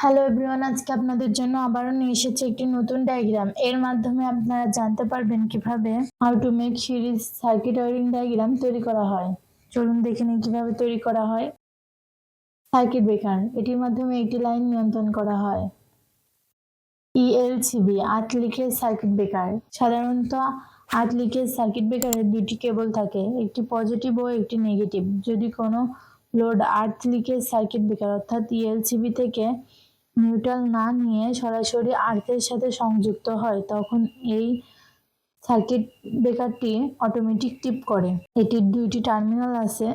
Hello everyone, আজকে আপনাদের জন্য আবারও নিয়ে এসেছি একটি নতুন ডায়াগ্রাম। এর মাধ্যমে আপনারা জানতে পারবেন কিভাবে how to make series circuit wiring diagram তৈরি করা হয়। চলুন দেখে নিই কিভাবে তৈরি করা হয়। সার্কিট ব্রেকার, এটির মাধ্যমে একটি লাইন নিয়ন্ত্রণ করা হয়। ELCB, 8 leakage circuit breaker. সাধারণত 8 লিকেজ সার্কিট ব্রেকারের দুটি কেবল থাকে, একটি পজিটিভ ও একটি নেগেটিভ। যদি কোনো লোড 8 লিকেজ সার্কিট ব্রেকার অর্থাৎ ইএলসিবি থেকে নিউট্রাল না নিয়ে সরাসরি আর্থের সাথে সংযুক্ত হয়, তখন এই সার্কিট ব্রেকারটি অটোমেটিক টিপ করে। এটির দুইটি টার্মিনাল আছে।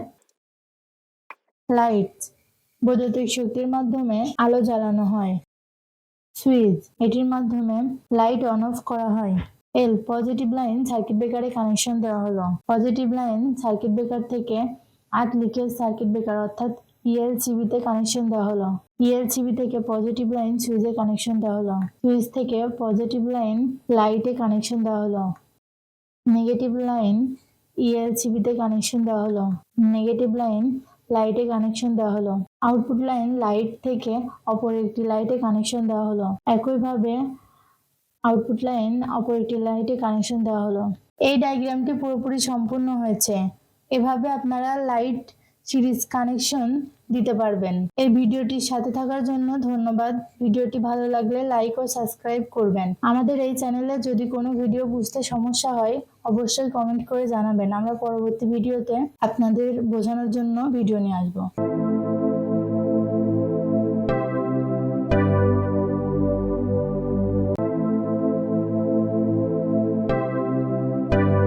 লাইটস, বৈদ্যুতিক শক্তির মাধ্যমে আলো জ্বালানো হয়। সুইচ, এটির মাধ্যমে লাইট অন অফ করা হয়। এল, পজিটিভ লাইন সার্কিট ব্রেকারে কানেকশন দেওয়া হলো। পজিটিভ লাইন সার্কিট ব্রেকার থেকে 8 লিকেজ সার্কিট ব্রেকার অর্থাৎ ইএলসিবি তে কানেকশন দেওয়া হলো। ইএলসিবি থেকে পজিটিভ লাইন সুইচে কানেকশন দেওয়া হলো। সুইচ থেকে পজিটিভ লাইন লাইটে কানেকশন দেওয়া হলো। নেগেটিভ লাইন ইএলসিবি তে কানেকশন দেওয়া হলো। নেগেটিভ লাইন লাইটে কানেকশন দেওয়া হলো। আউটপুট লাইন লাইট থেকে অপর একটি লাইটে কানেকশন দেওয়া হলো। একইভাবে আউটপুট লাইন অপর একটি লাইটে কানেকশন দেওয়া হলো। এই ডায়াগ্রামটি পুরোপুরি সম্পূর্ণ হয়েছে। এভাবে আপনারা লাইট সিরিজ কানেকশন দিতে পারবেন। এই ভিডিওটির সাথে থাকার জন্য ধন্যবাদ। ভিডিওটি ভালো লাগলে লাইক ও সাবস্ক্রাইব করবেন। আমাদের এই চ্যানেলে যদি কোনো ভিডিও বুঝতে সমস্যা হয় অবশ্যই কমেন্ট করে জানাবেন। আমরা পরবর্তী ভিডিওতে আপনাদের বোঝানোর জন্য ভিডিও নিয়ে আসবো।